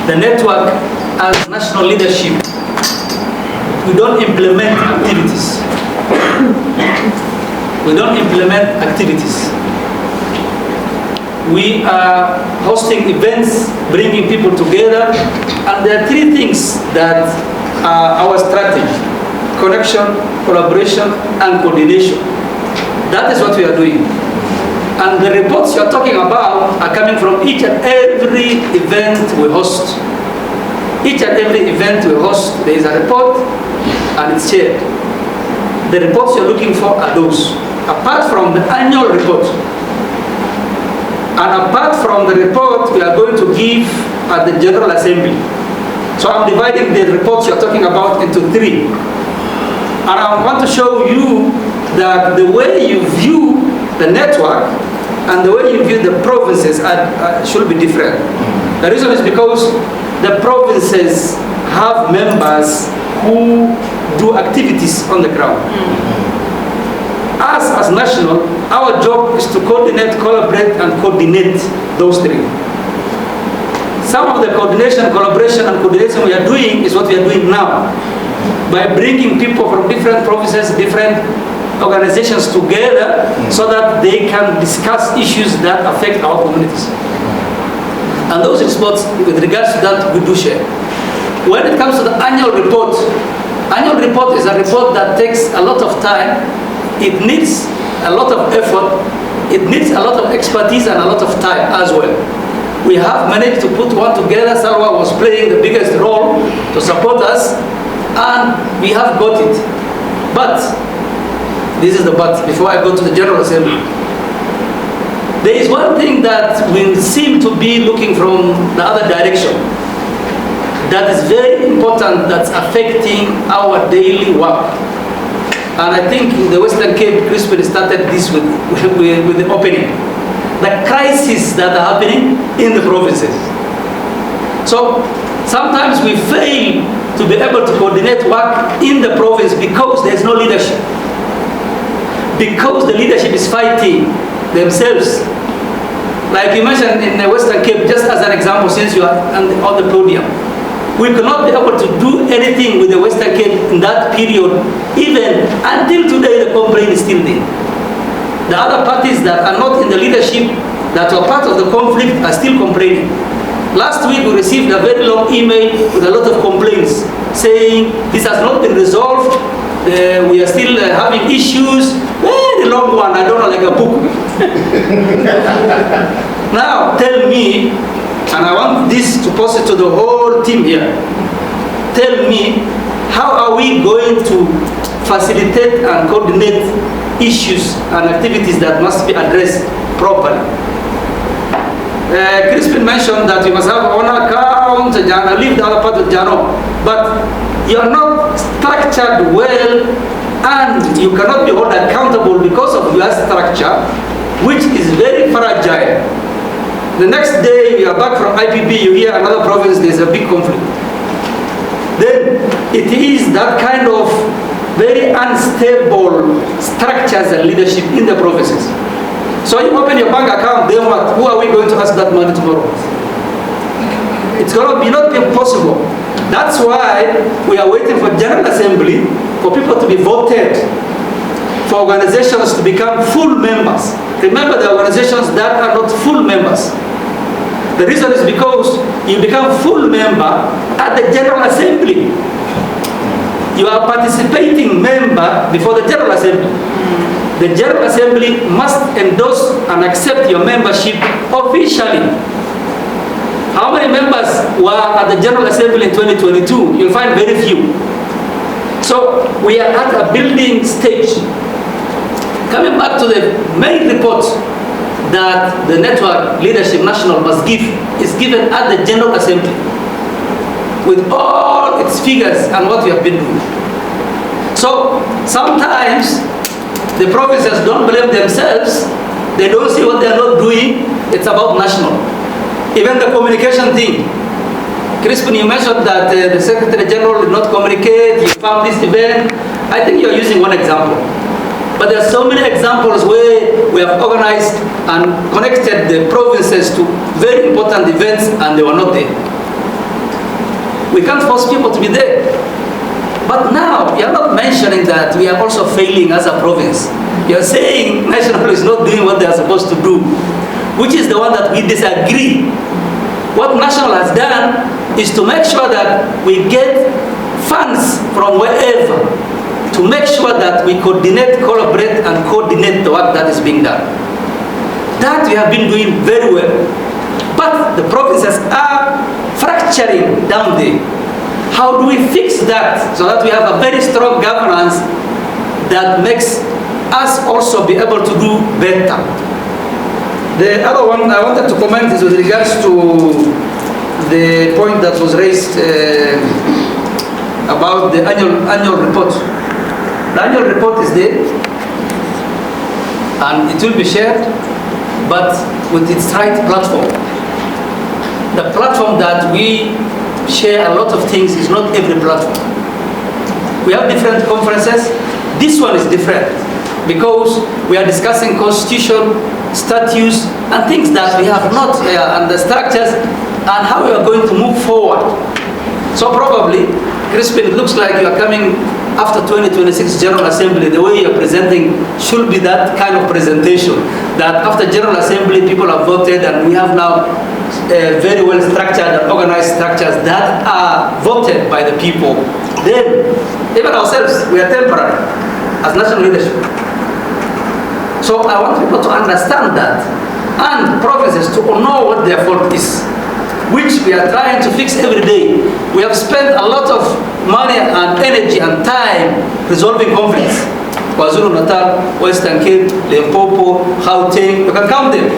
the network as national leadership, we don't implement activities. We don't implement activities. We are hosting events, bringing people together, and there are three things that are our strategy: connection, collaboration, and coordination. That is what we are doing. And the reports you are talking about are coming from each and every event we host. Each and every event we host, there is a report and it's shared. The reports you're looking for are those. Apart from the annual report, and apart from the report we are going to give at the General Assembly. So I'm dividing the reports you're talking about into three. And I want to show you that the way you view the network and the way you view the provinces should be different. The reason is because the provinces have members who do activities on the ground. Us as national, our job is to coordinate, collaborate, and coordinate those three. Some of the coordination, collaboration, and coordination we are doing is what we are doing now, by bringing people from different provinces, different organizations together so that they can discuss issues that affect our communities. And those reports, with regards to that, we do share. When it comes to the annual report is a report that takes a lot of time. It needs a lot of effort. It needs a lot of expertise and a lot of time as well. We have managed to put one together. Salwa was playing the biggest role to support us, and we have got it. But, this is the but, before I go to the General Assembly. There is one thing that we seem to be looking from the other direction that is very important, that's affecting our daily work. And I think in the Western Cape, Crispin started this with the opening. The crises that are happening in the provinces. So sometimes we fail to be able to coordinate work in the province because there's no leadership. Because the leadership is fighting themselves. Like you mentioned in the Western Cape, just as an example, since you are on the podium. We could not be able to do anything with the Western Cape in that period, even until today the complaint is still there. The other parties that are not in the leadership, that were part of the conflict, are still complaining. Last week we received a very long email with a lot of complaints saying this has not been resolved, we are still having issues, very long one, I don't know, like a book. Now tell me, and I want this to post it to the whole team here. Tell me, how are we going to facilitate and coordinate issues and activities that must be addressed properly? Crispin mentioned that you must have on account, Jano, leave the other part of Jano, but you are not structured well, and you cannot be held accountable because of your structure, which is very fragile. The next day you are back from IPB, you hear another province, there's a big conflict. Then it is that kind of very unstable structures and leadership in the provinces. So you open your bank account, then what? Who are we going to ask that money tomorrow? It's going to be not impossible. That's why we are waiting for General Assembly, for people to be voted, for organizations to become full members. Remember, the organizations that are not full members. The reason is because you become full member at the General Assembly. You are participating member before the General Assembly. The General Assembly must endorse and accept your membership officially. How many members were at the General Assembly in 2022? You'll find very few. So we are at a building stage. Coming back to the main report that the network leadership national must give, is given at the General Assembly with all its figures and what we have been doing. So sometimes the provinces don't blame themselves, they don't see what they are not doing, it's about national. Even the communication thing. Crispin, you mentioned that the Secretary General did not communicate, you found this event. I think you're using one example. But there are so many examples where we have organized and connected the provinces to very important events and they were not there. We can't force people to be there. But now, you are not mentioning that we are also failing as a province. You are saying national is not doing what they are supposed to do, which is the one that we disagree. What national has done is to make sure that we get funds from wherever to make sure that we coordinate, collaborate, and coordinate the work that is being done. That we have been doing very well. But the provinces are fracturing down there. How do we fix that so that we have a very strong governance that makes us also be able to do better? The other one I wanted to comment is with regards to the point that was raised about the annual report. The annual report is there and it will be shared, but with its right platform. The platform that we share a lot of things is not every platform. We have different conferences. This one is different because we are discussing constitution, statutes, and things that we have not, and the structures, and how we are going to move forward. So probably, Crispin, it looks like you are coming after 2026 General Assembly. The way you are presenting should be that kind of presentation, that after General Assembly, people have voted, and we have now very well structured and organized structures that are voted by the people. Then, even ourselves, we are temporary as national leadership. So I want people to understand that, and provinces to know what their fault is, which we are trying to fix every day. We have spent a lot of money and energy and time resolving conflicts. KwaZulu-Natal, Western Cape, Limpopo, Gauteng, you can count them.